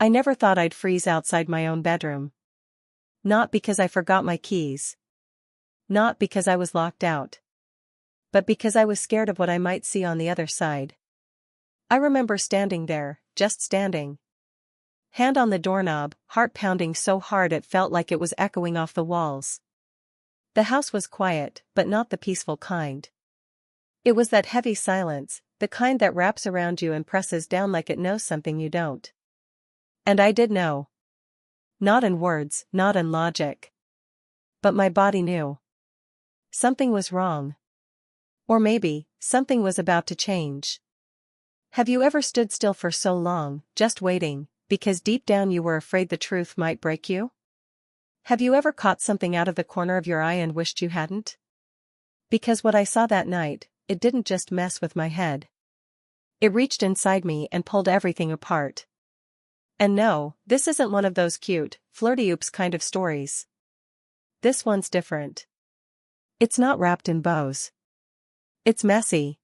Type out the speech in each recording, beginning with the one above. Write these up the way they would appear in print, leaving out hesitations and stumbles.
I never thought I'd freeze outside my own bedroom. Not because I forgot my keys. Not because I was locked out. But because I was scared of what I might see on the other side. I remember standing there, just standing. Hand on the doorknob, heart pounding so hard it felt like it was echoing off the walls. The house was quiet, but not the peaceful kind. It was that heavy silence, the kind that wraps around you and presses down like it knows something you don't. And I did know. Not in words, not in logic. But my body knew. Something was wrong. Or maybe, something was about to change. Have you ever stood still for so long, just waiting, because deep down you were afraid the truth might break you? Have you ever caught something out of the corner of your eye and wished you hadn't? Because what I saw that night, it didn't just mess with my head. It reached inside me and pulled everything apart. And no, this isn't one of those cute, flirty oops kind of stories. This one's different. It's not wrapped in bows. It's messy.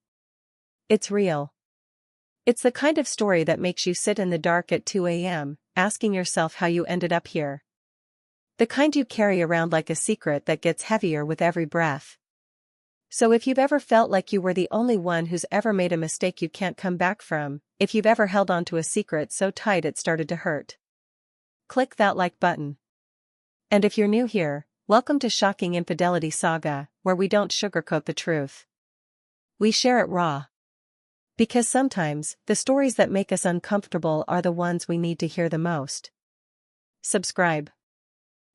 It's real. It's the kind of story that makes you sit in the dark at 2 a.m., asking yourself how you ended up here. The kind you carry around like a secret that gets heavier with every breath. So if you've ever felt like you were the only one who's ever made a mistake you can't come back from, if you've ever held on to a secret so tight it started to hurt, click that like button. And if you're new here, welcome to Shocking Infidelity Saga, where we don't sugarcoat the truth. We share it raw. Because sometimes, the stories that make us uncomfortable are the ones we need to hear the most. Subscribe.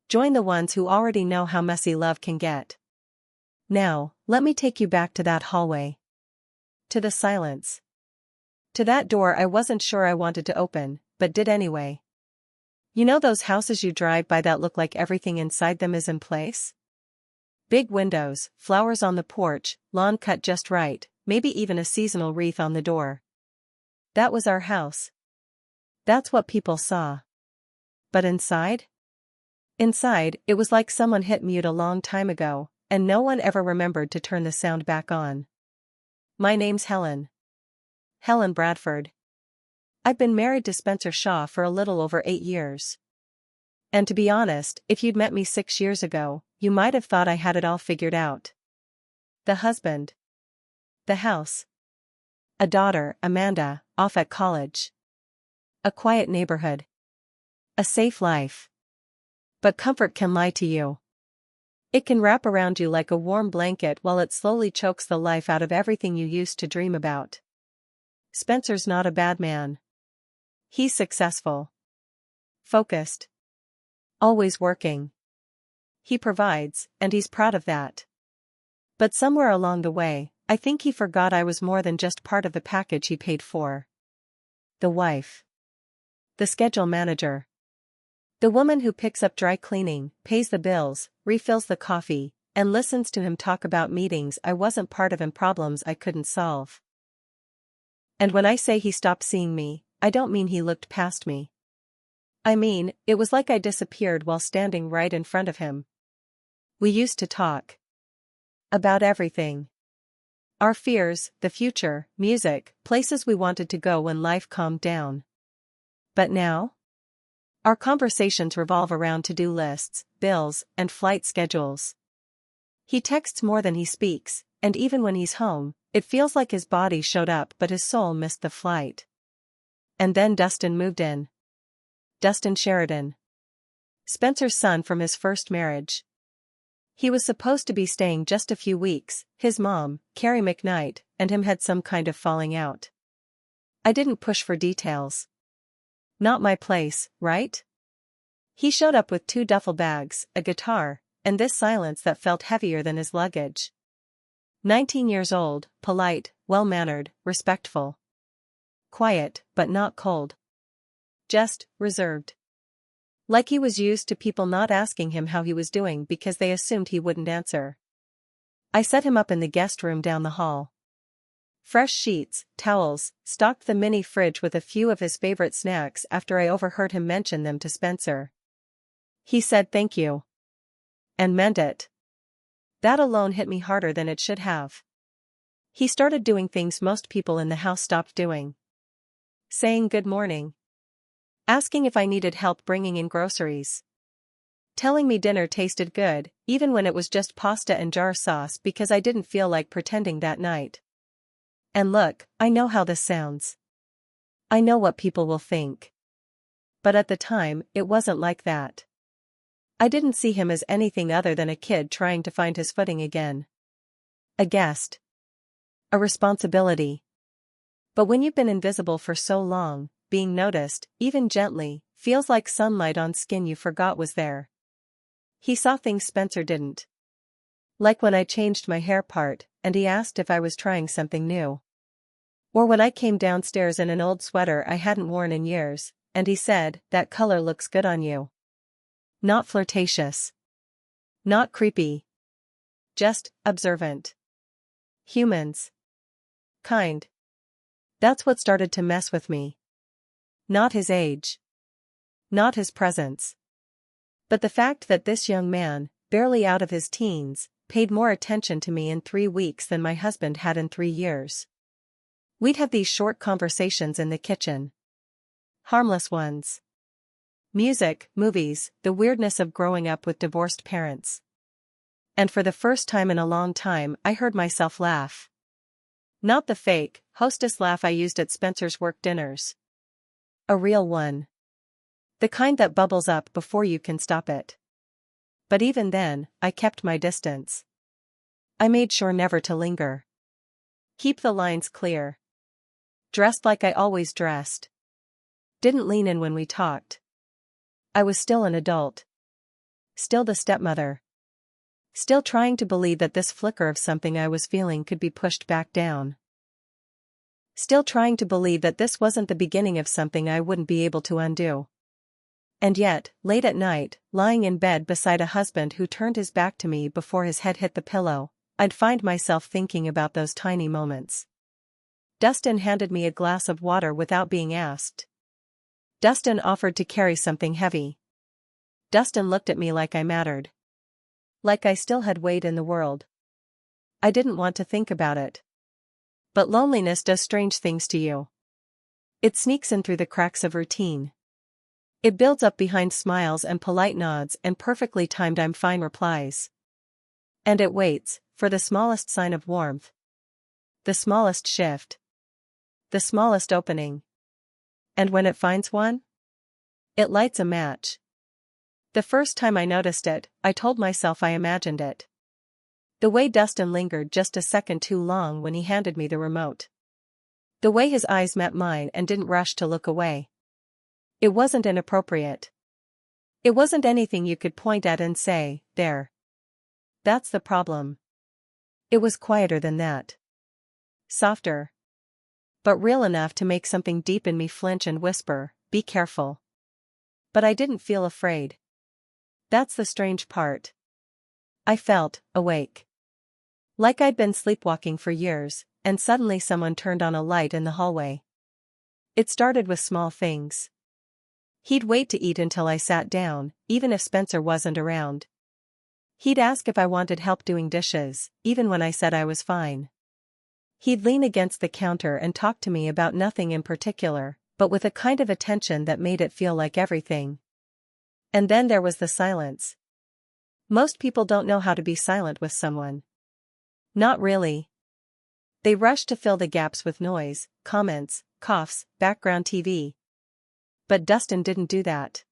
Join the ones who already know how messy love can get. Now, let me take you back to that hallway. To the silence. To that door I wasn't sure I wanted to open, but did anyway. You know those houses you drive by that look like everything inside them is in place? Big windows, flowers on the porch, lawn cut just right, maybe even a seasonal wreath on the door. That was our house. That's what people saw. But inside? Inside, it was like someone hit mute a long time ago, and no one ever remembered to turn the sound back on. My name's Helen. Helen Bradford. I've been married to Spencer Shaw for a little over 8 years. And to be honest, if you'd met me 6 years ago, you might have thought I had it all figured out. The husband. The house. A daughter, Amanda, off at college. A quiet neighborhood. A safe life. But comfort can lie to you. It can wrap around you like a warm blanket while it slowly chokes the life out of everything you used to dream about. Spencer's not a bad man. He's successful. Focused. Always working. He provides, and he's proud of that. But somewhere along the way, I think he forgot I was more than just part of the package he paid for. The wife. The schedule manager. The woman who picks up dry cleaning, pays the bills, refills the coffee, and listens to him talk about meetings I wasn't part of and problems I couldn't solve. And when I say he stopped seeing me, I don't mean he looked past me. I mean, it was like I disappeared while standing right in front of him. We used to talk. About everything. Our fears, the future, music, places we wanted to go when life calmed down. But now? Our conversations revolve around to-do lists, bills, and flight schedules. He texts more than he speaks, and even when he's home, it feels like his body showed up but his soul missed the flight. And then Dustin moved in. Dustin Sheridan. Spencer's son from his first marriage. He was supposed to be staying just a few weeks. His mom, Carrie McKnight, and him had some kind of falling out. I didn't push for details. Not my place, right? He showed up with 2 duffel bags, a guitar, and this silence that felt heavier than his luggage. 19 years old, polite, well-mannered, respectful. Quiet, but not cold. Just reserved. Like he was used to people not asking him how he was doing because they assumed he wouldn't answer. I set him up in the guest room down the hall. Fresh sheets, towels, stocked the mini fridge with a few of his favorite snacks after I overheard him mention them to Spencer. He said thank you. And meant it. That alone hit me harder than it should have. He started doing things most people in the house stopped doing. Saying good morning. asking if I needed help bringing in groceries. Telling me dinner tasted good, even when it was just pasta and jar sauce because I didn't feel like pretending that night. And look, I know how this sounds. I know what people will think. But at the time, it wasn't like that. I didn't see him as anything other than a kid trying to find his footing again. A guest. A responsibility. But when you've been invisible for so long, being noticed, even gently, feels like sunlight on skin you forgot was there. He saw things Spencer didn't. Like when I changed my hair part, and he asked if I was trying something new. Or when I came downstairs in an old sweater I hadn't worn in years, and he said, "That color looks good on you." Not flirtatious. Not creepy. Just observant. Humans. Kind. That's what started to mess with me. Not his age. Not his presence. But the fact that this young man, barely out of his teens, paid more attention to me in 3 weeks than my husband had in 3 years. We'd have these short conversations in the kitchen. Harmless ones. Music, movies, the weirdness of growing up with divorced parents. And for the first time in a long time I heard myself laugh. Not the fake, hostess laugh I used at Spencer's work dinners. A real one. The kind that bubbles up before you can stop it. But even then, I kept my distance. I made sure never to linger. Keep the lines clear. Dressed like I always dressed. Didn't lean in when we talked. I was still an adult. Still the stepmother. Still trying to believe that this flicker of something I was feeling could be pushed back down. Still trying to believe that this wasn't the beginning of something I wouldn't be able to undo. And yet, late at night, lying in bed beside a husband who turned his back to me before his head hit the pillow, I'd find myself thinking about those tiny moments. Dustin handed me a glass of water without being asked. Dustin offered to carry something heavy. Dustin looked at me like I mattered. Like I still had weight in the world. I didn't want to think about it. But loneliness does strange things to you. It sneaks in through the cracks of routine. It builds up behind smiles and polite nods and perfectly timed "I'm fine" replies. And it waits, for the smallest sign of warmth. The smallest shift. The smallest opening. And when it finds one, it lights a match. The first time I noticed it, I told myself I imagined it. The way Dustin lingered just a second too long when he handed me the remote. The way his eyes met mine and didn't rush to look away. It wasn't inappropriate. It wasn't anything you could point at and say, "There. That's the problem." It was quieter than that. Softer. But real enough to make something deep in me flinch and whisper, "Be careful." But I didn't feel afraid. That's the strange part. I felt awake. Like I'd been sleepwalking for years, and suddenly someone turned on a light in the hallway. It started with small things. He'd wait to eat until I sat down, even if Spencer wasn't around. He'd ask if I wanted help doing dishes, even when I said I was fine. He'd lean against the counter and talk to me about nothing in particular, but with a kind of attention that made it feel like everything. And then there was the silence. Most people don't know how to be silent with someone. Not really. They rush to fill the gaps with noise, comments, coughs, background TV. But Dustin didn't do that.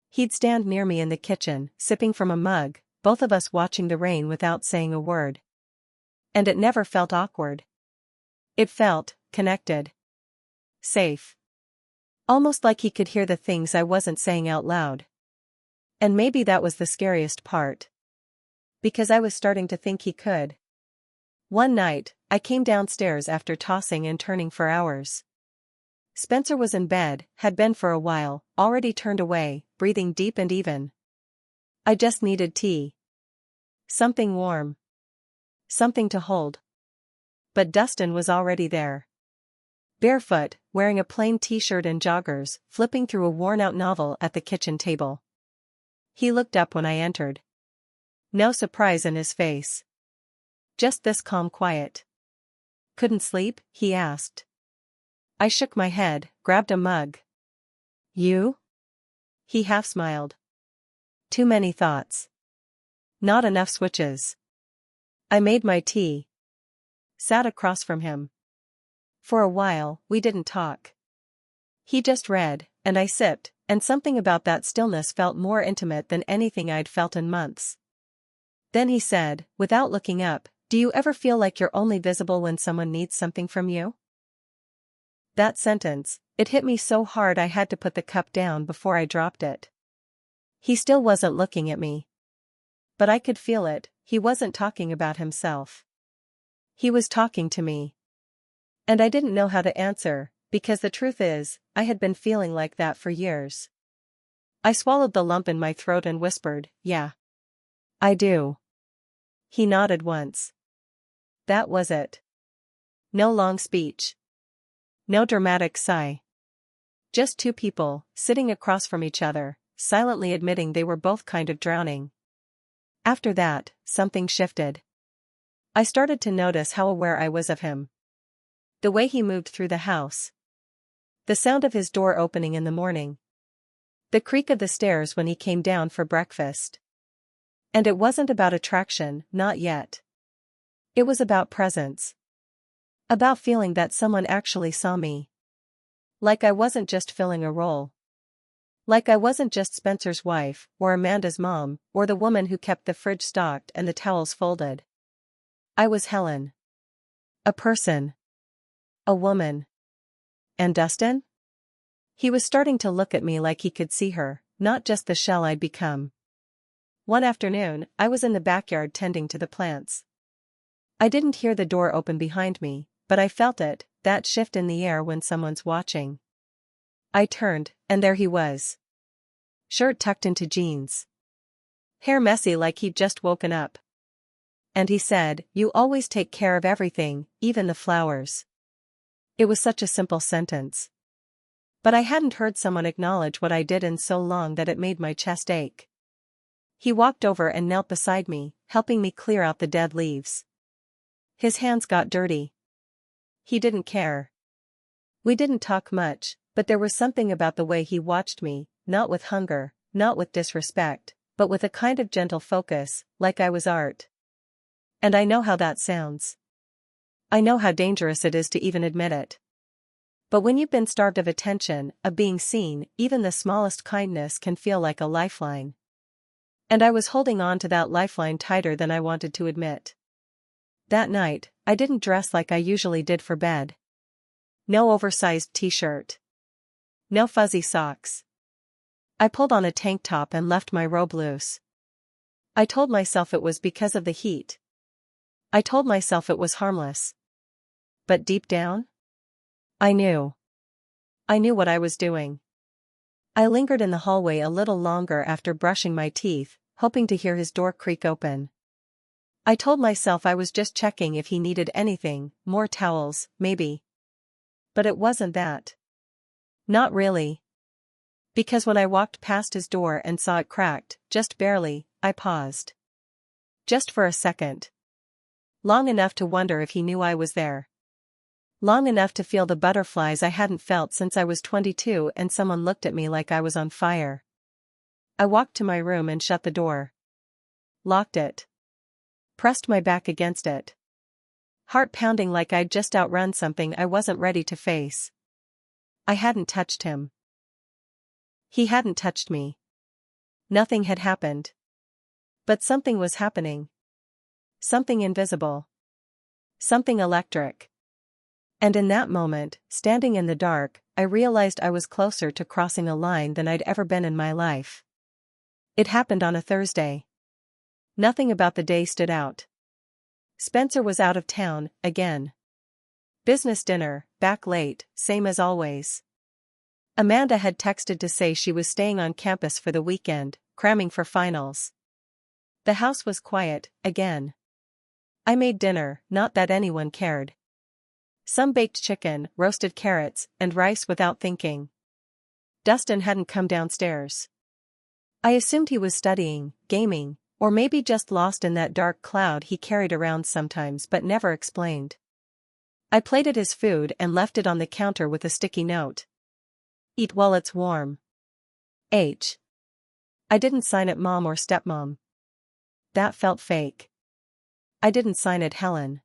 He'd stand near me in the kitchen, sipping from a mug, both of us watching the rain without saying a word. And it never felt awkward. It felt connected. Safe. Almost like he could hear the things I wasn't saying out loud. And maybe that was the scariest part. Because I was starting to think he could. One night, I came downstairs after tossing and turning for hours. Spencer was in bed, had been for a while, already turned away, breathing deep and even. I just needed tea. Something warm. Something to hold. But Dustin was already there. Barefoot, wearing a plain t-shirt and joggers, flipping through a worn-out novel at the kitchen table. He looked up when I entered. No surprise in his face. Just this calm quiet. "Couldn't sleep?" he asked. I shook my head, grabbed a mug. You? He half smiled. Too many thoughts. Not enough switches. I made my tea. Sat across from him. For a while, we didn't talk. He just read, and I sipped, and something about that stillness felt more intimate than anything I'd felt in months. Then he said, without looking up, "Do you ever feel like you're only visible when someone needs something from you?" That sentence, it hit me so hard I had to put the cup down before I dropped it. He still wasn't looking at me. But I could feel it, he wasn't talking about himself. He was talking to me. And I didn't know how to answer, because the truth is, I had been feeling like that for years. I swallowed the lump in my throat and whispered, "Yeah. I do." He nodded once. That was it. No long speech. No dramatic sigh. Just two people, sitting across from each other, silently admitting they were both kind of drowning. After that, something shifted. I started to notice how aware I was of him. The way he moved through the house. The sound of his door opening in the morning. The creak of the stairs when he came down for breakfast. And it wasn't about attraction, not yet. It was about presence. About feeling that someone actually saw me. Like I wasn't just filling a role. Like I wasn't just Spencer's wife, or Amanda's mom, or the woman who kept the fridge stocked and the towels folded. I was Helen. A person. A woman. And Dustin? He was starting to look at me like he could see her, not just the shell I'd become. One afternoon, I was in the backyard tending to the plants. I didn't hear the door open behind me, but I felt it, that shift in the air when someone's watching. I turned, and there he was. Shirt tucked into jeans. Hair messy like he'd just woken up. And he said, "You always take care of everything, even the flowers." It was such a simple sentence. But I hadn't heard someone acknowledge what I did in so long that it made my chest ache. He walked over and knelt beside me, helping me clear out the dead leaves. His hands got dirty. He didn't care. We didn't talk much, but there was something about the way he watched me, not with hunger, not with disrespect, but with a kind of gentle focus, like I was art. And I know how that sounds. I know how dangerous it is to even admit it. But when you've been starved of attention, of being seen, even the smallest kindness can feel like a lifeline. And I was holding on to that lifeline tighter than I wanted to admit. That night, I didn't dress like I usually did for bed. No oversized t-shirt. No fuzzy socks. I pulled on a tank top and left my robe loose. I told myself it was because of the heat. I told myself it was harmless. But deep down? I knew. I knew what I was doing. I lingered in the hallway a little longer after brushing my teeth, hoping to hear his door creak open. I told myself I was just checking if he needed anything, more towels, maybe. But it wasn't that. Not really. Because when I walked past his door and saw it cracked, just barely, I paused. Just for a second. Long enough to wonder if he knew I was there. Long enough to feel the butterflies I hadn't felt since I was 22 and someone looked at me like I was on fire. I walked to my room and shut the door. Locked it. Pressed my back against it. Heart pounding like I'd just outrun something I wasn't ready to face. I hadn't touched him. He hadn't touched me. Nothing had happened. But something was happening. Something invisible. Something electric. And in that moment, standing in the dark, I realized I was closer to crossing a line than I'd ever been in my life. It happened on a Thursday. Nothing about the day stood out. Spencer was out of town, again. Business dinner, back late, same as always. Amanda had texted to say she was staying on campus for the weekend, cramming for finals. The house was quiet, again. I made dinner, not that anyone cared. Some baked chicken, roasted carrots, and rice without thinking. Dustin hadn't come downstairs. I assumed he was studying, gaming, or maybe just lost in that dark cloud he carried around sometimes but never explained. I plated his food and left it on the counter with a sticky note. Eat while it's warm. H. I didn't sign it Mom or Stepmom. That felt fake. I didn't sign it Helen.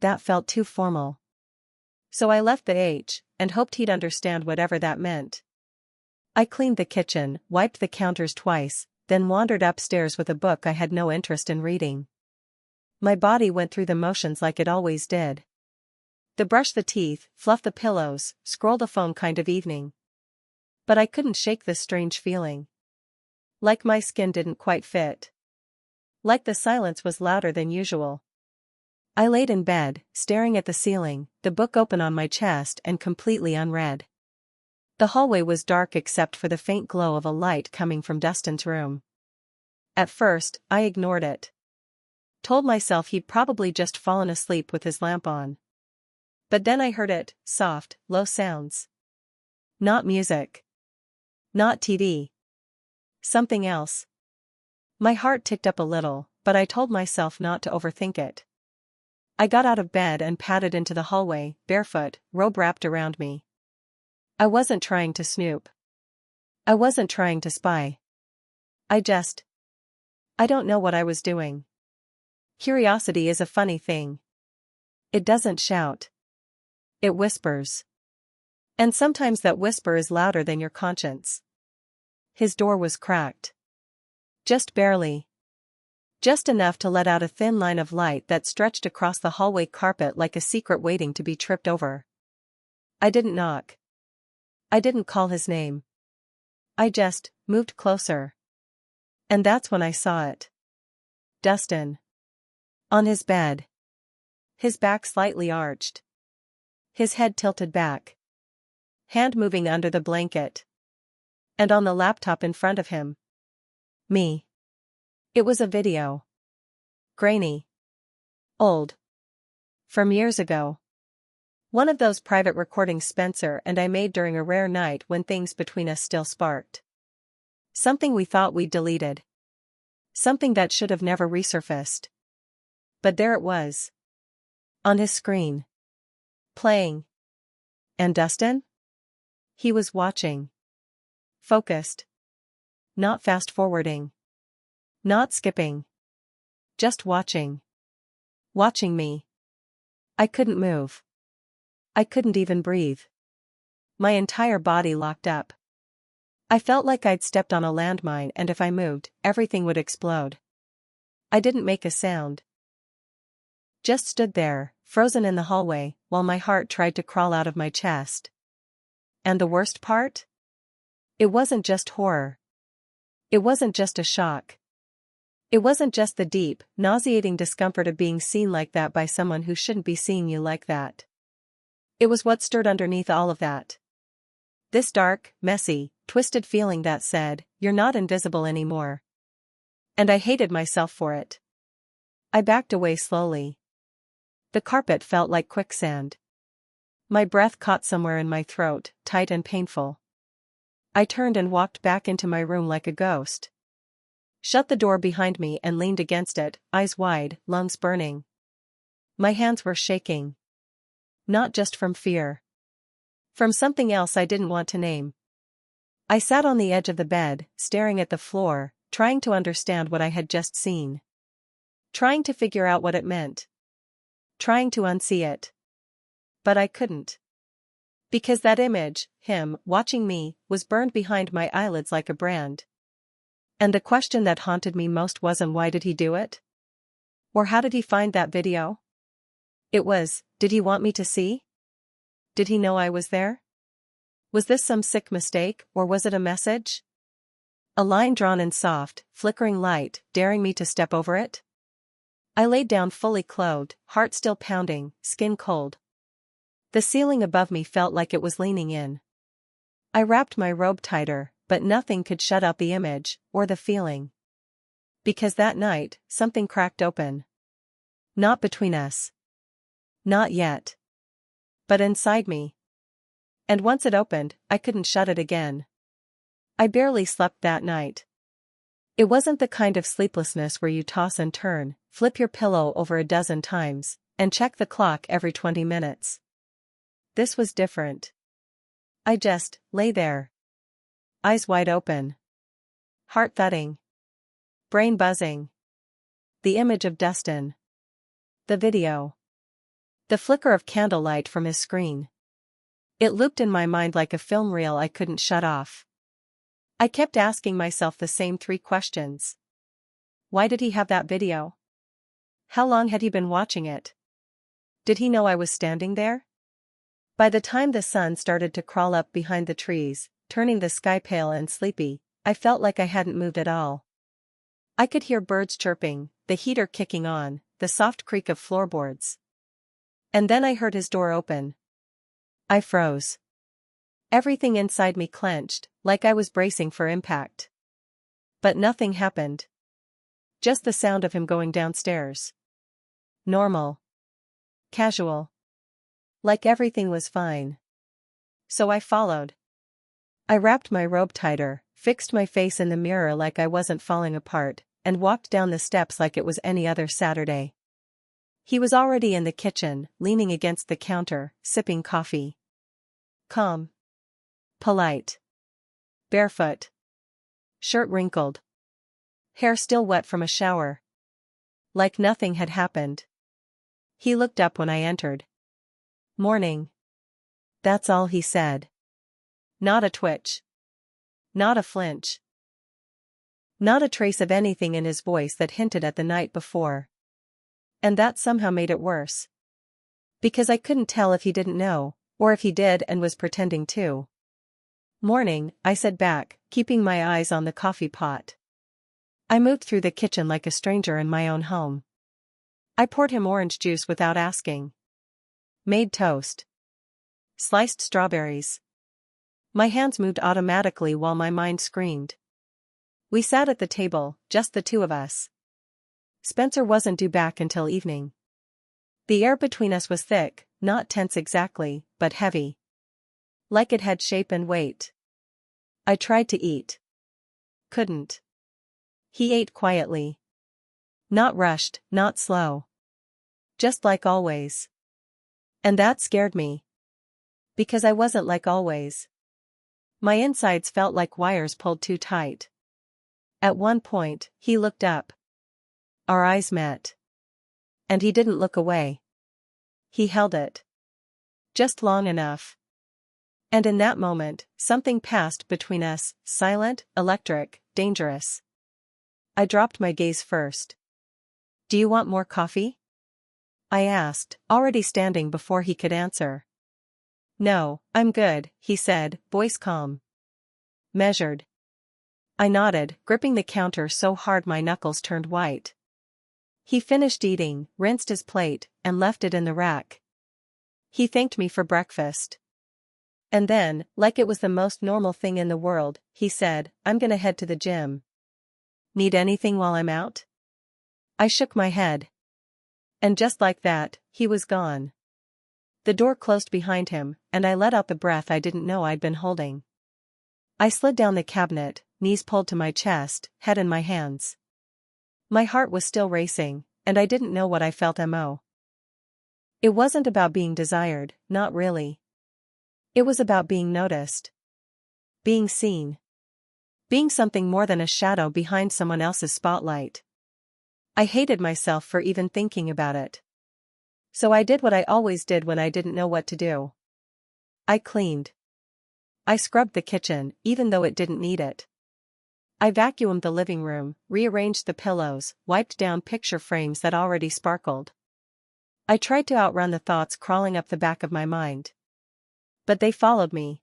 That felt too formal. So I left the H, and hoped he'd understand whatever that meant. I cleaned the kitchen, wiped the counters twice, then wandered upstairs with a book I had no interest in reading. My body went through the motions like it always did. The brush the teeth, fluff the pillows, scroll the phone kind of evening. But I couldn't shake this strange feeling. Like my skin didn't quite fit. Like the silence was louder than usual. I laid in bed, staring at the ceiling, the book open on my chest and completely unread. The hallway was dark except for the faint glow of a light coming from Dustin's room. At first, I ignored it. Told myself he'd probably just fallen asleep with his lamp on. But then I heard it, soft, low sounds. Not music. Not TV. Something else. My heart ticked up a little, but I told myself not to overthink it. I got out of bed and padded into the hallway, barefoot, robe wrapped around me. I wasn't trying to snoop. I wasn't trying to spy. I don't know what I was doing. Curiosity is a funny thing. It doesn't shout. It whispers. And sometimes that whisper is louder than your conscience. His door was cracked. Just barely. Just enough to let out a thin line of light that stretched across the hallway carpet like a secret waiting to be tripped over. I didn't knock. I didn't call his name. I just moved closer. And that's when I saw it. Dustin. On his bed. His back slightly arched. His head tilted back. Hand moving under the blanket. And on the laptop in front of him. Me. It was a video. Grainy. Old. From years ago. One of those private recordings Spencer and I made during a rare night when things between us still sparked. Something we thought we'd deleted. Something that should have never resurfaced. But there it was. On his screen. Playing. And Dustin? He was watching. Focused. Not fast-forwarding. Not skipping. Just watching. Watching me. I couldn't move. I couldn't even breathe. My entire body locked up. I felt like I'd stepped on a landmine and if I moved, everything would explode. I didn't make a sound. Just stood there, frozen in the hallway, while my heart tried to crawl out of my chest. And the worst part? It wasn't just horror. It wasn't just a shock. It wasn't just the deep, nauseating discomfort of being seen like that by someone who shouldn't be seeing you like that. It was what stirred underneath all of that. This dark, messy, twisted feeling that said, "You're not invisible anymore." And I hated myself for it. I backed away slowly. The carpet felt like quicksand. My breath caught somewhere in my throat, tight and painful. I turned and walked back into my room like a ghost. Shut the door behind me and leaned against it, eyes wide, lungs burning. My hands were shaking. Not just from fear. From something else I didn't want to name. I sat on the edge of the bed, staring at the floor, trying to understand what I had just seen. Trying to figure out what it meant. Trying to unsee it. But I couldn't. Because that image, him, watching me, was burned behind my eyelids like a brand. And the question that haunted me most wasn't why did he do it? Or how did he find that video? It was, did he want me to see? Did he know I was there? Was this some sick mistake, or was it a message? A line drawn in soft, flickering light, daring me to step over it? I laid down fully clothed, heart still pounding, skin cold. The ceiling above me felt like it was leaning in. I wrapped my robe tighter, but nothing could shut out the image, or the feeling. Because that night, something cracked open. Not between us. Not yet. But inside me. And once it opened, I couldn't shut it again. I barely slept that night. It wasn't the kind of sleeplessness where you toss and turn, flip your pillow over a dozen times, and check the clock every 20 minutes. This was different. I just lay there. eyes wide open. Heart thudding. Brain buzzing. The image of Dustin. The video. The flicker of candlelight from his screen. It looped in my mind like a film reel I couldn't shut off. I kept asking myself the same 3 questions. Why did he have that video? How long had he been watching it? Did he know I was standing there? By the time the sun started to crawl up behind the trees, turning the sky pale and sleepy, I felt like I hadn't moved at all. I could hear birds chirping, the heater kicking on, the soft creak of floorboards. And then I heard his door open. I froze. Everything inside me clenched, like I was bracing for impact. But nothing happened. Just the sound of him going downstairs. Normal. Casual. Like everything was fine. So I followed. I wrapped my robe tighter, fixed my face in the mirror like I wasn't falling apart, and walked down the steps like it was any other Saturday. He was already in the kitchen, leaning against the counter, sipping coffee. Calm. Polite. Barefoot. Shirt wrinkled. Hair still wet from a shower. Like nothing had happened. He looked up when I entered. Morning. That's all he said. Not a twitch. Not a flinch. Not a trace of anything in his voice that hinted at the night before. And that somehow made it worse. Because I couldn't tell if he didn't know, or if he did and was pretending to. Morning, I said back, keeping my eyes on the coffee pot. I moved through the kitchen like a stranger in my own home. I poured him orange juice without asking. Made toast. Sliced strawberries. My hands moved automatically while my mind screamed. We sat at the table, just the 2 of us. Spencer wasn't due back until evening. The air between us was thick, not tense exactly, but heavy. Like it had shape and weight. I tried to eat. Couldn't. He ate quietly. Not rushed, not slow. Just like always. And that scared me. Because I wasn't like always. My insides felt like wires pulled too tight. At one point, he looked up. Our eyes met. And he didn't look away. He held it. Just long enough. And in that moment, something passed between us, silent, electric, dangerous. I dropped my gaze first. Do you want more coffee? I asked, already standing before he could answer. No, I'm good, he said, voice calm. Measured. I nodded, gripping the counter so hard my knuckles turned white. He finished eating, rinsed his plate, and left it in the rack. He thanked me for breakfast. And then, like it was the most normal thing in the world, he said, I'm gonna head to the gym. Need anything while I'm out? I shook my head. And just like that, he was gone. The door closed behind him, and I let out the breath I didn't know I'd been holding. I slid down the cabinet, knees pulled to my chest, head in my hands. My heart was still racing, and I didn't know what I felt. It wasn't about being desired, not really. It was about being noticed. Being seen. Being something more than a shadow behind someone else's spotlight. I hated myself for even thinking about it. So I did what I always did when I didn't know what to do. I cleaned. I scrubbed the kitchen, even though it didn't need it. I vacuumed the living room, rearranged the pillows, wiped down picture frames that already sparkled. I tried to outrun the thoughts crawling up the back of my mind. But they followed me.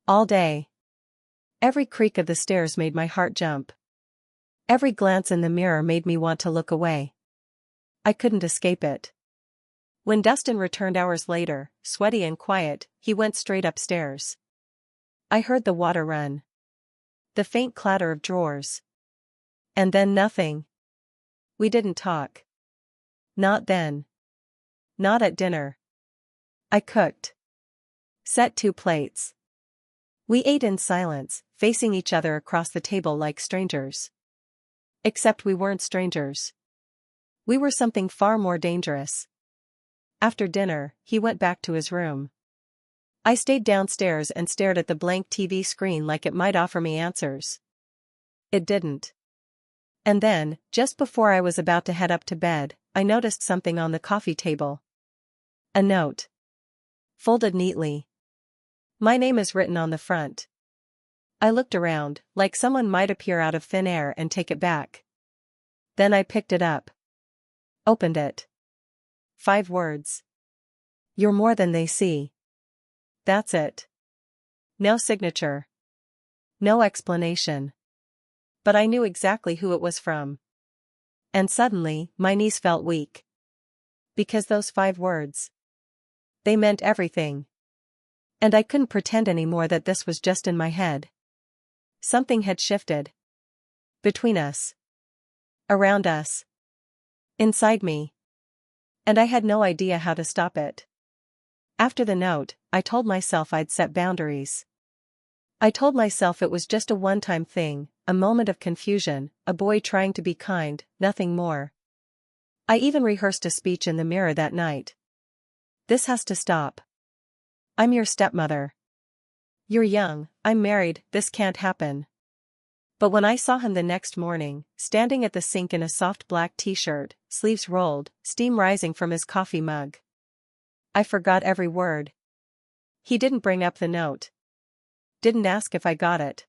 All day. Every creak of the stairs made my heart jump. Every glance in the mirror made me want to look away. I couldn't escape it. When Dustin returned hours later, sweaty and quiet, he went straight upstairs. I heard the water run. The faint clatter of drawers. And then nothing. We didn't talk. Not then. Not at dinner. I cooked. Set 2 plates. We ate in silence, facing each other across the table like strangers. Except we weren't strangers. We were something far more dangerous. After dinner, he went back to his room. I stayed downstairs and stared at the blank TV screen like it might offer me answers. It didn't. And then, just before I was about to head up to bed, I noticed something on the coffee table. A note. Folded neatly. My name is written on the front. I looked around, like someone might appear out of thin air and take it back. Then I picked it up. Opened it. 5 words. You're more than they see. That's it. No signature. No explanation. But I knew exactly who it was from. And suddenly, my knees felt weak. Because those 5 words. They meant everything. And I couldn't pretend anymore that this was just in my head. Something had shifted. Between us. Around us. Inside me. And I had no idea how to stop it. After the note, I told myself I'd set boundaries. I told myself it was just a one-time thing, a moment of confusion, a boy trying to be kind, nothing more. I even rehearsed a speech in the mirror that night. This has to stop. I'm your stepmother. You're young, I'm married, this can't happen. But when I saw him the next morning, standing at the sink in a soft black t-shirt, sleeves rolled, steam rising from his coffee mug, I forgot every word. He didn't bring up the note. Didn't ask if I got it.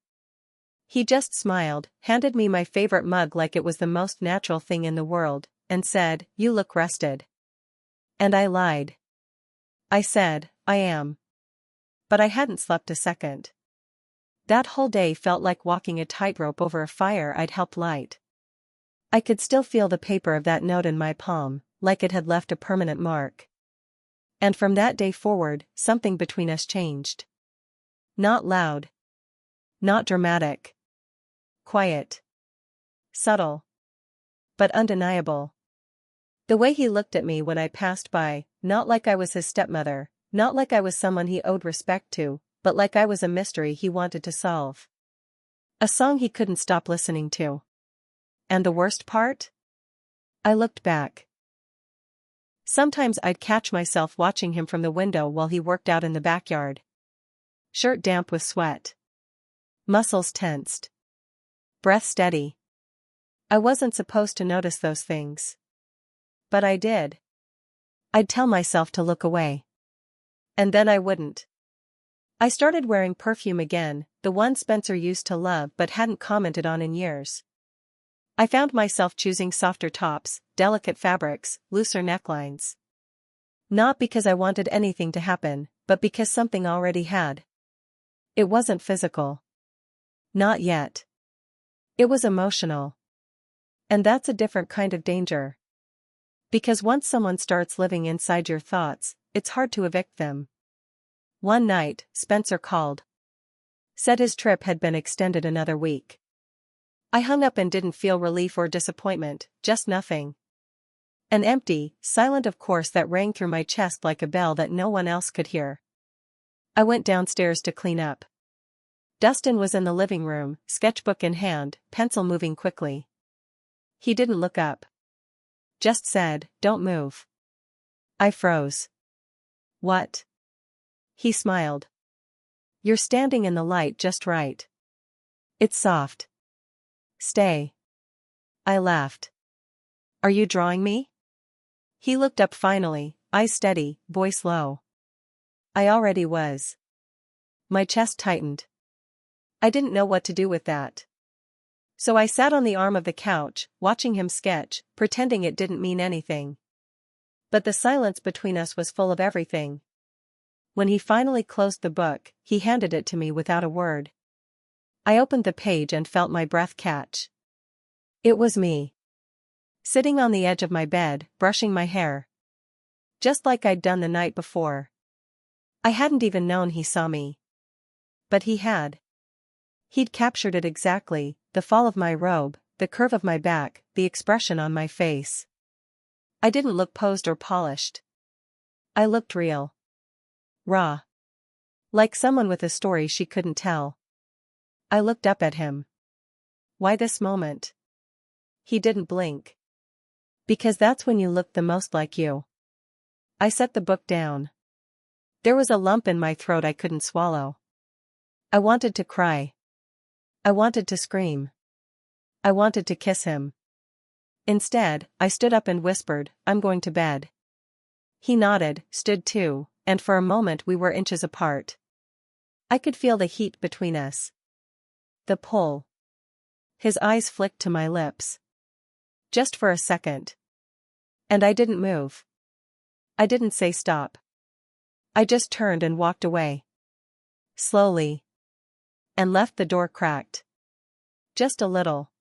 He just smiled, handed me my favorite mug like it was the most natural thing in the world, and said, "You look rested." And I lied. I said, "I am." But I hadn't slept a second. That whole day felt like walking a tightrope over a fire I'd helped light. I could still feel the paper of that note in my palm, like it had left a permanent mark. And from that day forward, something between us changed. Not loud. Not dramatic. Quiet. Subtle. But undeniable. The way he looked at me when I passed by, not like I was his stepmother, not like I was someone he owed respect to, but like I was a mystery he wanted to solve. A song he couldn't stop listening to. And the worst part? I looked back. Sometimes I'd catch myself watching him from the window while he worked out in the backyard. Shirt damp with sweat. Muscles tensed. Breath steady. I wasn't supposed to notice those things. But I did. I'd tell myself to look away. And then I wouldn't. I started wearing perfume again, the one Spencer used to love but hadn't commented on in years. I found myself choosing softer tops, delicate fabrics, looser necklines. Not because I wanted anything to happen, but because something already had. It wasn't physical. Not yet. It was emotional. And that's a different kind of danger. Because once someone starts living inside your thoughts, it's hard to evict them. One night, Spencer called. Said his trip had been extended another week. I hung up and didn't feel relief or disappointment, just nothing. An empty, silent of course that rang through my chest like a bell that no one else could hear. I went downstairs to clean up. Dustin was in the living room, sketchbook in hand, pencil moving quickly. He didn't look up. Just said, "Don't move." I froze. What? He smiled. You're standing in the light just right. It's soft. Stay. I laughed. Are you drawing me? He looked up finally, eyes steady, voice low. I already was. My chest tightened. I didn't know what to do with that. So I sat on the arm of the couch, watching him sketch, pretending it didn't mean anything. But the silence between us was full of everything. When he finally closed the book, he handed it to me without a word. I opened the page and felt my breath catch. It was me. Sitting on the edge of my bed, brushing my hair. Just like I'd done the night before. I hadn't even known he saw me. But he had. He'd captured it exactly, the fall of my robe, the curve of my back, the expression on my face. I didn't look posed or polished. I looked real. Raw. Like someone with a story she couldn't tell. I looked up at him. Why this moment? He didn't blink. Because that's when you look the most like you. I set the book down. There was a lump in my throat I couldn't swallow. I wanted to cry. I wanted to scream. I wanted to kiss him. Instead, I stood up and whispered, "I'm going to bed." He nodded, stood too, and for a moment we were inches apart. I could feel the heat between us. The pull. His eyes flicked to my lips. Just for a second. And I didn't move. I didn't say stop. I just turned and walked away. Slowly. And left the door cracked. Just a little.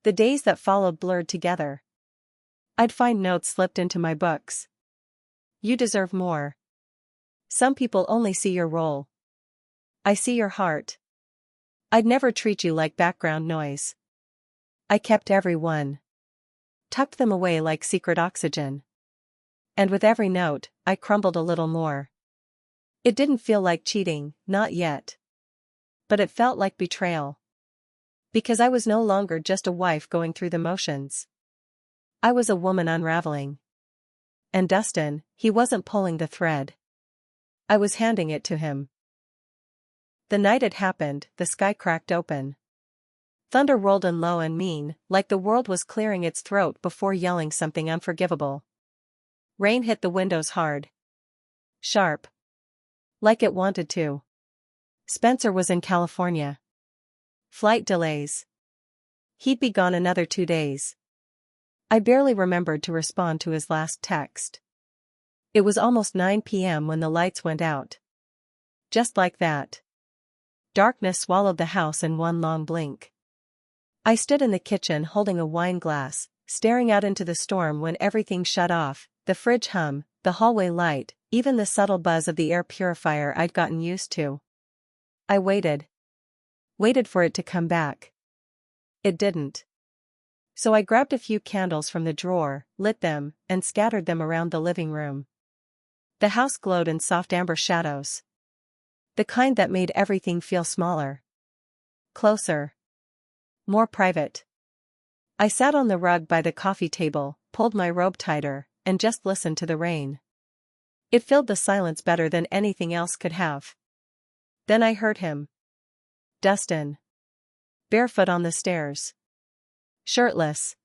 The days that followed blurred together. I'd find notes slipped into my books. You deserve more. Some people only see your role. I see your heart. I'd never treat you like background noise. I kept every one. Tucked them away like secret oxygen. And with every note, I crumbled a little more. It didn't feel like cheating, not yet. But it felt like betrayal. Because I was no longer just a wife going through the motions. I was a woman unraveling. And Dustin, he wasn't pulling the thread. I was handing it to him. The night it happened, the sky cracked open. Thunder rolled in low and mean, like the world was clearing its throat before yelling something unforgivable. Rain hit the windows hard. Sharp. Like it wanted to. Spencer was in California. Flight delays. He'd be gone another 2 days. I barely remembered to respond to his last text. It was almost 9 p.m. when the lights went out. Just like that. Darkness swallowed the house in one long blink. I stood in the kitchen holding a wine glass, staring out into the storm when everything shut off, the fridge hum, the hallway light, even the subtle buzz of the air purifier I'd gotten used to. I waited. Waited for it to come back. It didn't. So I grabbed a few candles from the drawer, lit them, and scattered them around the living room. The house glowed in soft amber shadows. The kind that made everything feel smaller. Closer. More private. I sat on the rug by the coffee table, pulled my robe tighter, and just listened to the rain. It filled the silence better than anything else could have. Then I heard him. Dustin. Barefoot on the stairs. Shirtless.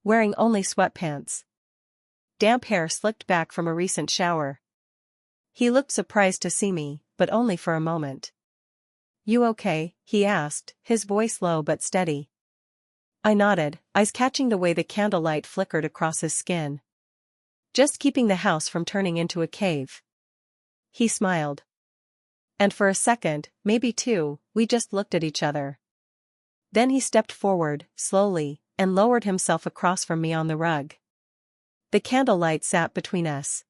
Wearing only sweatpants. Damp hair slicked back from a recent shower. He looked surprised to see me, but only for a moment. "You okay?" he asked, his voice low but steady. I nodded, eyes catching the way the candlelight flickered across his skin. "Just keeping the house from turning into a cave." He smiled. And for a second, maybe 2, we just looked at each other. Then he stepped forward, slowly, and lowered himself across from me on the rug. The candlelight sat between us.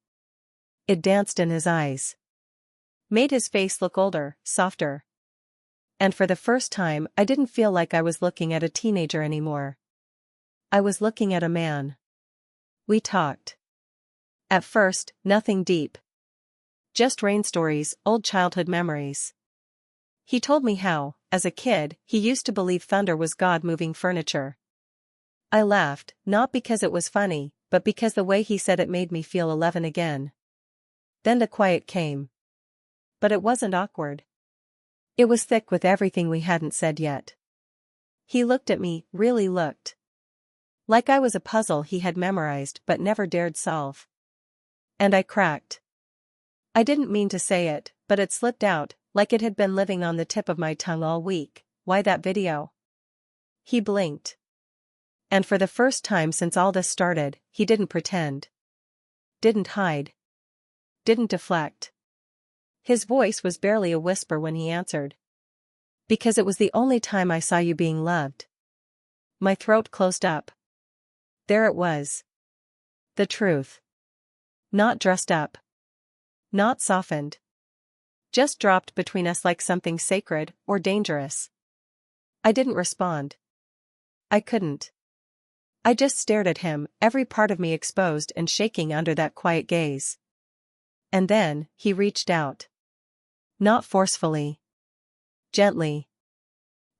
It danced in his eyes. Made his face look older, softer. And for the first time I didn't feel like I was looking at a teenager anymore. I was looking at a man. We talked. At first, nothing deep. Just rain stories, old childhood memories. He told me how, as a kid, he used to believe thunder was God moving furniture. I laughed, not because it was funny, but because the way he said it made me feel 11 again. Then the quiet came. But it wasn't awkward. It was thick with everything we hadn't said yet. He looked at me, really looked. Like I was a puzzle he had memorized but never dared solve. And I cracked. I didn't mean to say it, but it slipped out, like it had been living on the tip of my tongue all week. "Why that video?" He blinked. And for the first time since all this started, he didn't pretend. Didn't hide. Didn't deflect. His voice was barely a whisper when he answered. "Because it was the only time I saw you being loved." My throat closed up. There it was. The truth. Not dressed up. Not softened. Just dropped between us like something sacred or dangerous. I didn't respond. I couldn't. I just stared at him, every part of me exposed and shaking under that quiet gaze. And then, he reached out. Not forcefully. Gently.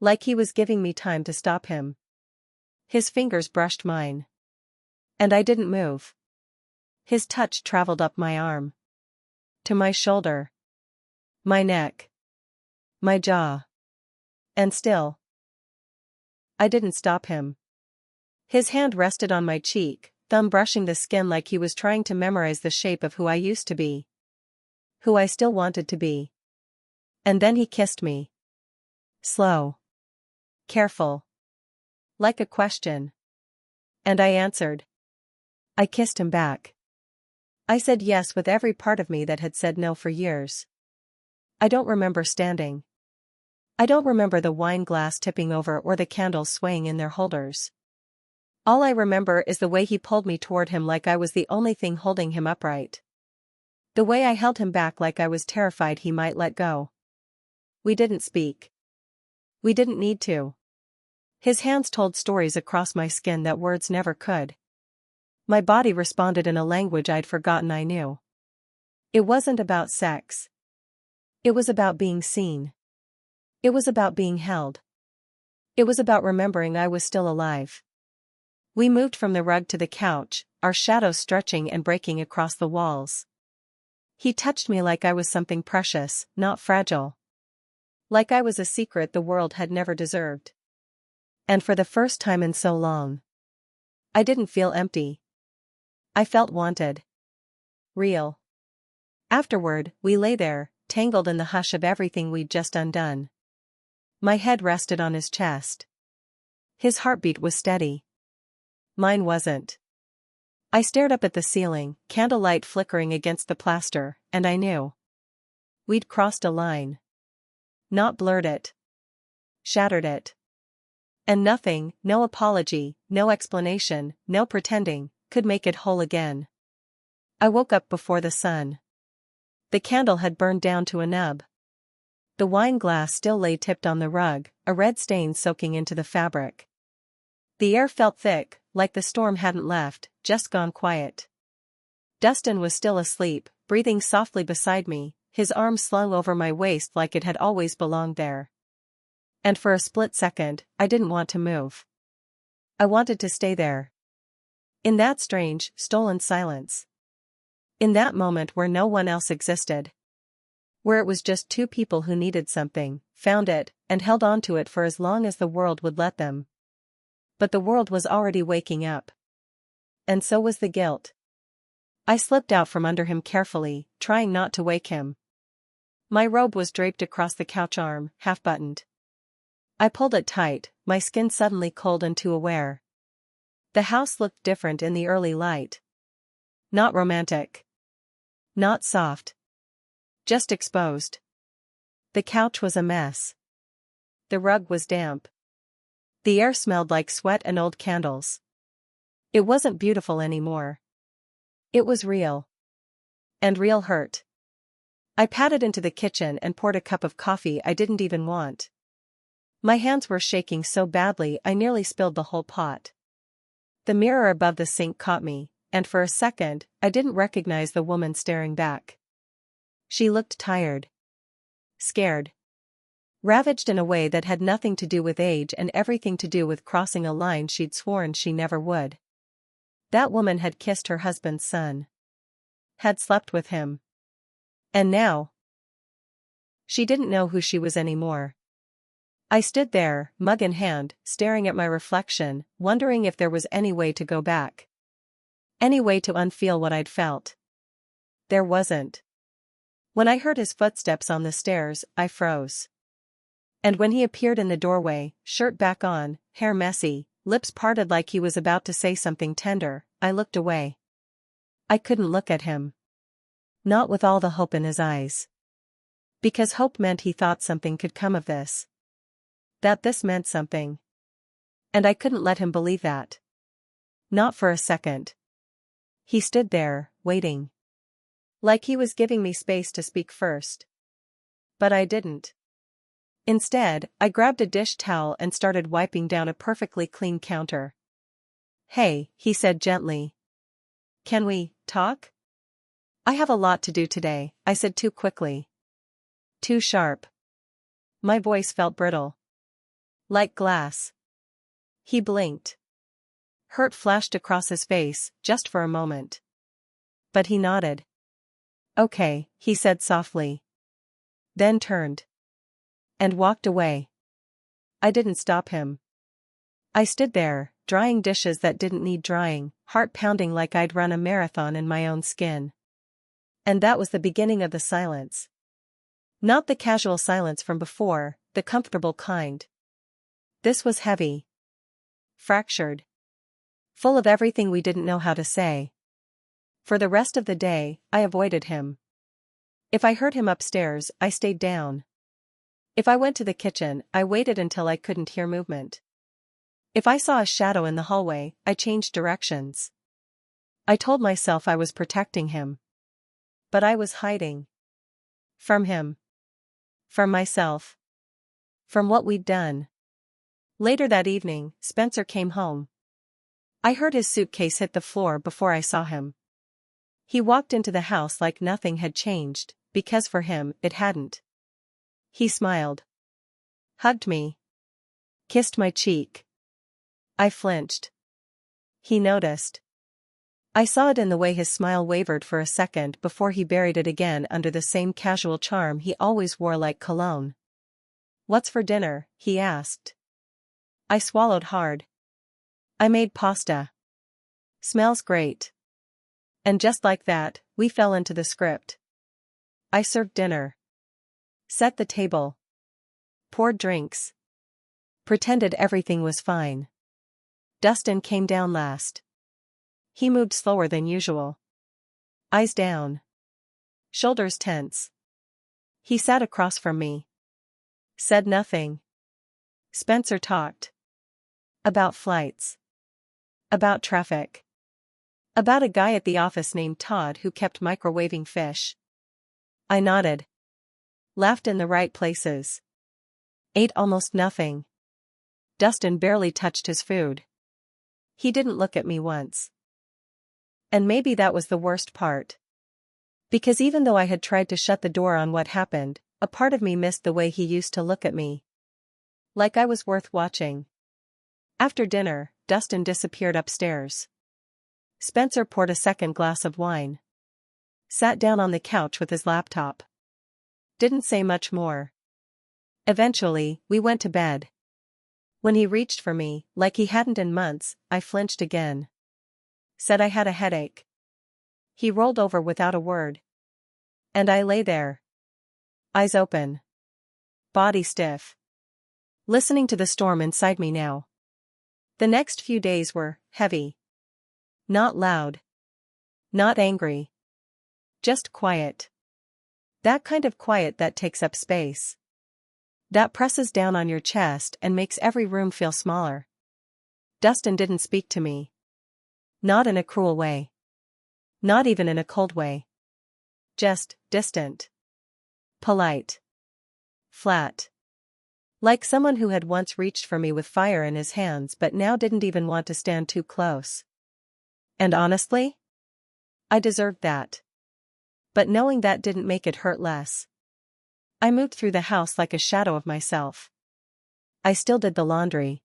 Like he was giving me time to stop him. His fingers brushed mine. And I didn't move. His touch traveled up my arm. To my shoulder. My neck. My jaw. And still. I didn't stop him. His hand rested on my cheek, thumb brushing the skin like he was trying to memorize the shape of who I used to be. Who I still wanted to be. And then he kissed me. Slow. Careful. Like a question. And I answered. I kissed him back. I said yes with every part of me that had said no for years. I don't remember standing. I don't remember the wine glass tipping over or the candles swaying in their holders. All I remember is the way he pulled me toward him like I was the only thing holding him upright. The way I held him back like I was terrified he might let go. We didn't speak. We didn't need to. His hands told stories across my skin that words never could. My body responded in a language I'd forgotten I knew. It wasn't about sex. It was about being seen. It was about being held. It was about remembering I was still alive. We moved from the rug to the couch, our shadows stretching and breaking across the walls. He touched me like I was something precious, not fragile. Like I was a secret the world had never deserved. And for the first time in so long, I didn't feel empty. I felt wanted. Real. Afterward, we lay there, tangled in the hush of everything we'd just undone. My head rested on his chest. His heartbeat was steady. Mine wasn't. I stared up at the ceiling, candlelight flickering against the plaster, and I knew. We'd crossed a line. Not blurred it. Shattered it. And nothing, no apology, no explanation, no pretending, could make it whole again. I woke up before the sun. The candle had burned down to a nub. The wine glass still lay tipped on the rug, a red stain soaking into the fabric. The air felt thick, like the storm hadn't left, just gone quiet. Dustin was still asleep, breathing softly beside me, his arm slung over my waist like it had always belonged there. And for a split second, I didn't want to move. I wanted to stay there. In that strange, stolen silence. In that moment where no one else existed. Where it was just two people who needed something, found it, and held on to it for as long as the world would let them. But the world was already waking up. And so was the guilt. I slipped out from under him carefully, trying not to wake him. My robe was draped across the couch arm, half-buttoned. I pulled it tight, my skin suddenly cold and too aware. The house looked different in the early light. Not romantic. Not soft. Just exposed. The couch was a mess. The rug was damp. The air smelled like sweat and old candles. It wasn't beautiful anymore. It was real. And real hurt. I padded into the kitchen and poured a cup of coffee I didn't even want. My hands were shaking so badly I nearly spilled the whole pot. The mirror above the sink caught me, and for a second, I didn't recognize the woman staring back. She looked tired. Scared. Ravaged in a way that had nothing to do with age and everything to do with crossing a line she'd sworn she never would. That woman had kissed her husband's son. Had slept with him. And now, she didn't know who she was anymore. I stood there, mug in hand, staring at my reflection, wondering if there was any way to go back. Any way to unfeel what I'd felt. There wasn't. When I heard his footsteps on the stairs, I froze. And when he appeared in the doorway, shirt back on, hair messy, lips parted like he was about to say something tender, I looked away. I couldn't look at him. Not with all the hope in his eyes. Because hope meant he thought something could come of this. That this meant something. And I couldn't let him believe that. Not for a second. He stood there, waiting. Like he was giving me space to speak first. But I didn't. Instead, I grabbed a dish towel and started wiping down a perfectly clean counter. Hey, he said gently. Can we talk? I have a lot to do today, I said too quickly. Too sharp. My voice felt brittle. Like glass. He blinked. Hurt flashed across his face, just for a moment. But he nodded. Okay, he said softly. Then turned. And walked away. I didn't stop him. I stood there, drying dishes that didn't need drying, heart pounding like I'd run a marathon in my own skin. And that was the beginning of the silence. Not the casual silence from before, the comfortable kind. This was heavy. Fractured. Full of everything we didn't know how to say. For the rest of the day, I avoided him. If I heard him upstairs, I stayed down. If I went to the kitchen, I waited until I couldn't hear movement. If I saw a shadow in the hallway, I changed directions. I told myself I was protecting him. But I was hiding. From him. From myself. From what we'd done. Later that evening, Spencer came home. I heard his suitcase hit the floor before I saw him. He walked into the house like nothing had changed, because for him, it hadn't. He smiled. Hugged me. Kissed my cheek. I flinched. He noticed. I saw it in the way his smile wavered for a second before he buried it again under the same casual charm he always wore like cologne. "What's for dinner?" he asked. I swallowed hard. "I made pasta." "Smells great." And just like that, we fell into the script. I served dinner. Set the table. Poured drinks. Pretended everything was fine. Dustin came down last. He moved slower than usual. Eyes down. Shoulders tense. He sat across from me. Said nothing. Spencer talked. About flights. About traffic. About a guy at the office named Todd who kept microwaving fish. I nodded. Laughed in the right places. Ate almost nothing. Dustin barely touched his food. He didn't look at me once. And maybe that was the worst part. Because even though I had tried to shut the door on what happened, a part of me missed the way he used to look at me. Like I was worth watching. After dinner, Dustin disappeared upstairs. Spencer poured a second glass of wine. Sat down on the couch with his laptop. Didn't say much more. Eventually, we went to bed. When he reached for me, like he hadn't in months, I flinched again. Said I had a headache. He rolled over without a word. And I lay there. Eyes open. Body stiff. Listening to the storm inside me now. The next few days were heavy. Not loud. Not angry. Just quiet. That kind of quiet that takes up space. That presses down on your chest and makes every room feel smaller. Dustin didn't speak to me. Not in a cruel way. Not even in a cold way. Just distant. Polite. Flat. Like someone who had once reached for me with fire in his hands but now didn't even want to stand too close. And honestly? I deserved that. But knowing that didn't make it hurt less. I moved through the house like a shadow of myself. I still did the laundry.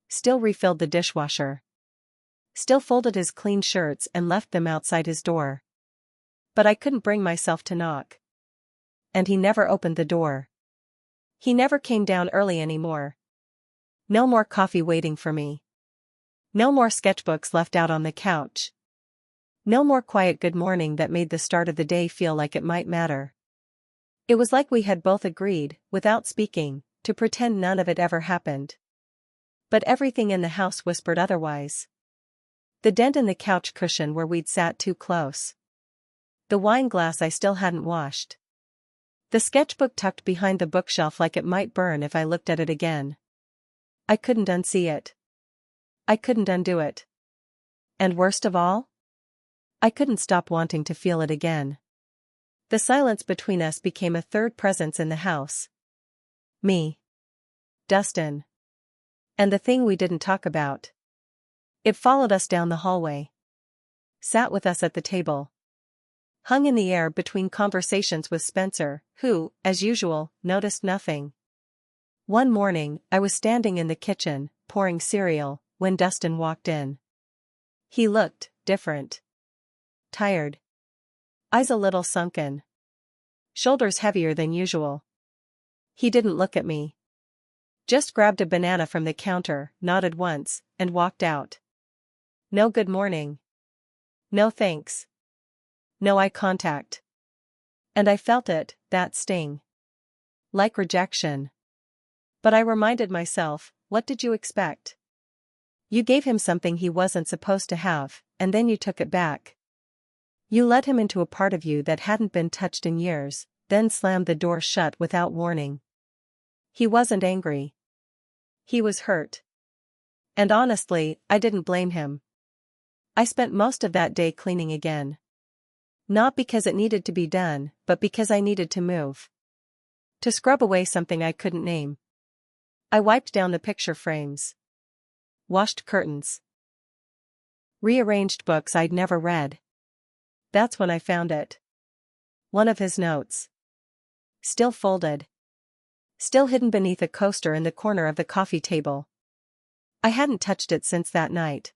Still refilled the dishwasher. Still folded his clean shirts and left them outside his door. But I couldn't bring myself to knock. And he never opened the door. He never came down early anymore. No more coffee waiting for me. No more sketchbooks left out on the couch. No more quiet good morning that made the start of the day feel like it might matter. It was like we had both agreed, without speaking, to pretend none of it ever happened. But everything in the house whispered otherwise. The dent in the couch cushion where we'd sat too close. The wine glass I still hadn't washed. The sketchbook tucked behind the bookshelf like it might burn if I looked at it again. I couldn't unsee it. I couldn't undo it. And worst of all? I couldn't stop wanting to feel it again. The silence between us became a third presence in the house. Me. Dustin. And the thing we didn't talk about. It followed us down the hallway. Sat with us at the table. Hung in the air between conversations with Spencer, who, as usual, noticed nothing. One morning, I was standing in the kitchen, pouring cereal, when Dustin walked in. He looked different. Tired. Eyes a little sunken. Shoulders heavier than usual. He didn't look at me. Just grabbed a banana from the counter, nodded once, and walked out. No good morning. No thanks. No eye contact. And I felt it, that sting. Like rejection. But I reminded myself, what did you expect? You gave him something he wasn't supposed to have, and then you took it back. You let him into a part of you that hadn't been touched in years, then slammed the door shut without warning. He wasn't angry. He was hurt. And honestly, I didn't blame him. I spent most of that day cleaning again. Not because it needed to be done, but because I needed to move. To scrub away something I couldn't name. I wiped down the picture frames. Washed curtains. Rearranged books I'd never read. That's when I found it. One of his notes. Still folded. Still hidden beneath a coaster in the corner of the coffee table. I hadn't touched it since that night.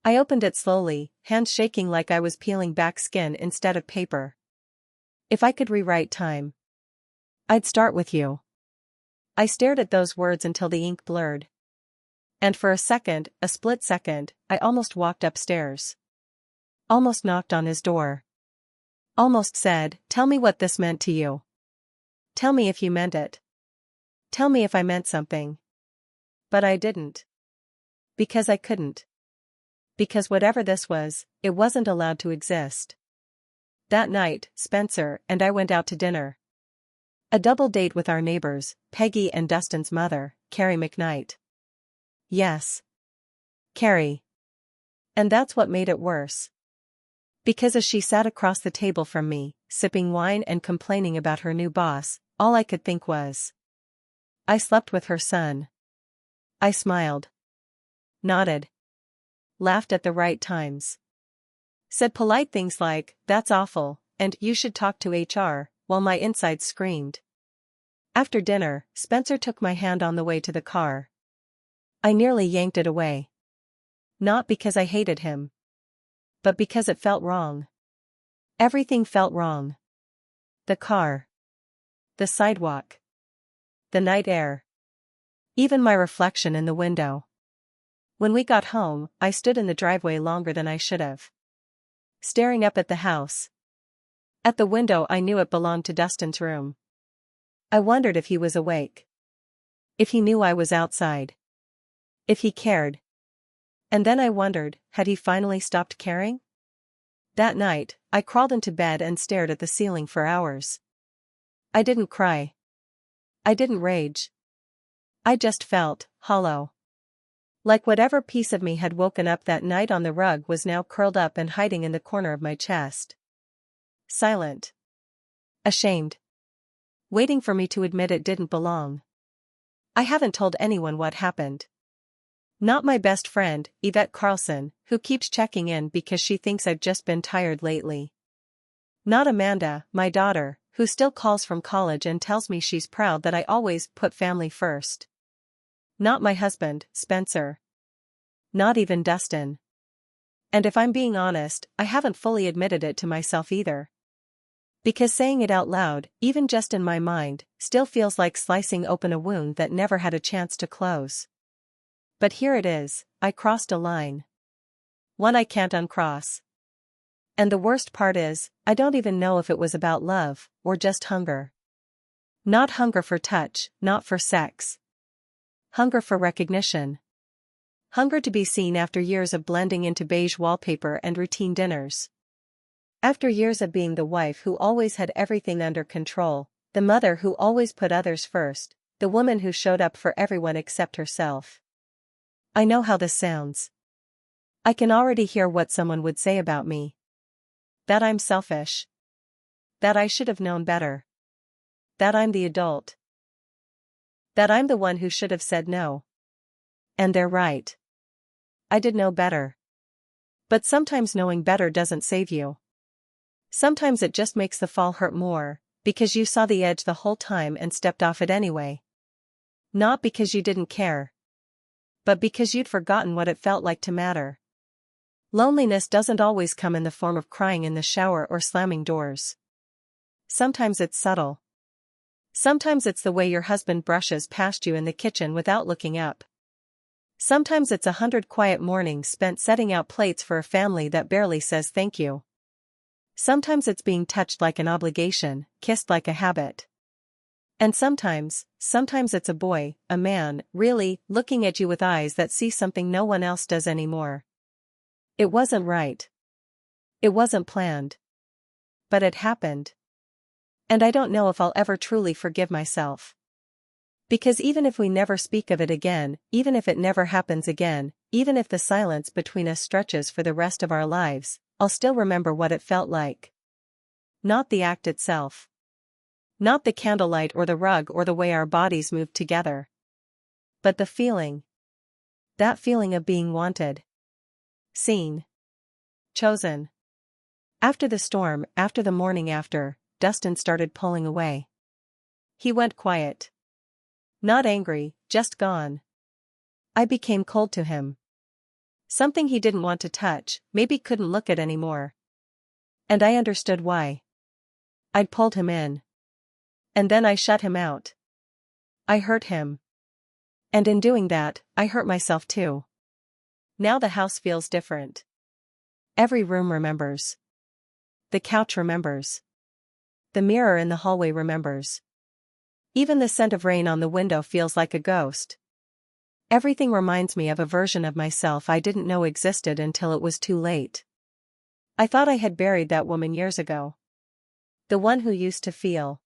I opened it slowly, hands shaking like I was peeling back skin instead of paper. If I could rewrite time, I'd start with you. I stared at those words until the ink blurred. And for a second, a split second, I almost walked upstairs. Almost knocked on his door. Almost said, tell me what this meant to you. Tell me if you meant it. Tell me if I meant something. But I didn't. Because I couldn't. Because whatever this was, it wasn't allowed to exist. That night, Spencer and I went out to dinner. A double date with our neighbors, Peggy and Dustin's mother, Carrie McKnight. Yes. Carrie. And that's what made it worse. Because as she sat across the table from me, sipping wine and complaining about her new boss, all I could think was, I slept with her son. I smiled. Nodded. Laughed at the right times. Said polite things like, that's awful, and you should talk to HR, while my insides screamed. After dinner, Spencer took my hand on the way to the car. I nearly yanked it away. Not because I hated him. But because it felt wrong. Everything felt wrong. The car. The sidewalk. The night air. Even my reflection in the window. When we got home, I stood in the driveway longer than I should have. Staring up at the house. At the window I knew it belonged to Dustin's room. I wondered if he was awake. If he knew I was outside. If he cared. And then I wondered, had he finally stopped caring? That night, I crawled into bed and stared at the ceiling for hours. I didn't cry. I didn't rage. I just felt hollow. Like whatever piece of me had woken up that night on the rug was now curled up and hiding in the corner of my chest. Silent. Ashamed. Waiting for me to admit it didn't belong. I haven't told anyone what happened. Not my best friend, Yvette Carlson, who keeps checking in because she thinks I've just been tired lately. Not Amanda, my daughter, who still calls from college and tells me she's proud that I always put family first. Not my husband, Spencer. Not even Dustin. And if I'm being honest, I haven't fully admitted it to myself either. Because saying it out loud, even just in my mind, still feels like slicing open a wound that never had a chance to close. But here it is, I crossed a line. One I can't uncross. And the worst part is, I don't even know if it was about love, or just hunger. Not hunger for touch, not for sex. Hunger for recognition. Hunger to be seen after years of blending into beige wallpaper and routine dinners. After years of being the wife who always had everything under control, the mother who always put others first, the woman who showed up for everyone except herself. I know how this sounds. I can already hear what someone would say about me. That I'm selfish. That I should have known better. That I'm the adult. That I'm the one who should have said no. And they're right. I did know better. But sometimes knowing better doesn't save you. Sometimes it just makes the fall hurt more, because you saw the edge the whole time and stepped off it anyway. Not because you didn't care. But because you'd forgotten what it felt like to matter. Loneliness doesn't always come in the form of crying in the shower or slamming doors. Sometimes it's subtle. Sometimes it's the way your husband brushes past you in the kitchen without looking up. Sometimes it's 100 quiet mornings spent setting out plates for a family that barely says thank you. Sometimes it's being touched like an obligation, kissed like a habit. And sometimes it's a boy, a man, really, looking at you with eyes that see something no one else does anymore. It wasn't right. It wasn't planned. But it happened. And I don't know if I'll ever truly forgive myself. Because even if we never speak of it again, even if it never happens again, even if the silence between us stretches for the rest of our lives, I'll still remember what it felt like. Not the act itself. Not the candlelight or the rug or the way our bodies moved together. But the feeling. That feeling of being wanted. Seen. Chosen. After the storm, after the morning after, Dustin started pulling away. He went quiet. Not angry, just gone. I became cold to him. Something he didn't want to touch, maybe couldn't look at anymore. And I understood why. I'd pulled him in. And then I shut him out. I hurt him. And in doing that, I hurt myself too. Now the house feels different. Every room remembers. The couch remembers. The mirror in the hallway remembers. Even the scent of rain on the window feels like a ghost. Everything reminds me of a version of myself I didn't know existed until it was too late. I thought I had buried that woman years ago. The one who used to feel.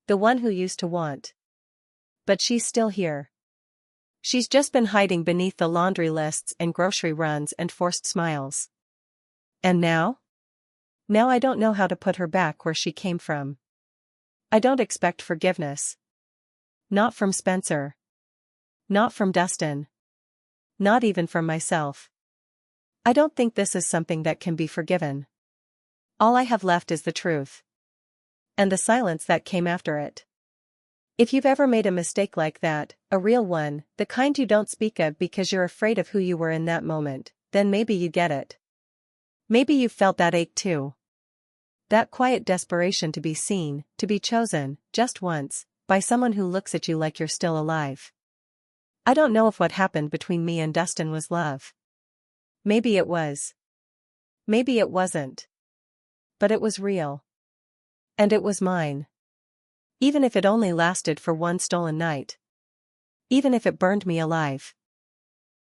The one who used to want. But she's still here. She's just been hiding beneath the laundry lists and grocery runs and forced smiles. And now? Now I don't know how to put her back where she came from. I don't expect forgiveness. Not from Spencer. Not from Dustin. Not even from myself. I don't think this is something that can be forgiven. All I have left is the truth. And the silence that came after it. If you've ever made a mistake like that, a real one, the kind you don't speak of because you're afraid of who you were in that moment, then maybe you get it. Maybe you've felt that ache too. That quiet desperation to be seen, to be chosen, just once, by someone who looks at you like you're still alive. I don't know if what happened between me and Dustin was love. Maybe it was. Maybe it wasn't. But it was real. And it was mine. Even if it only lasted for one stolen night. Even if it burned me alive.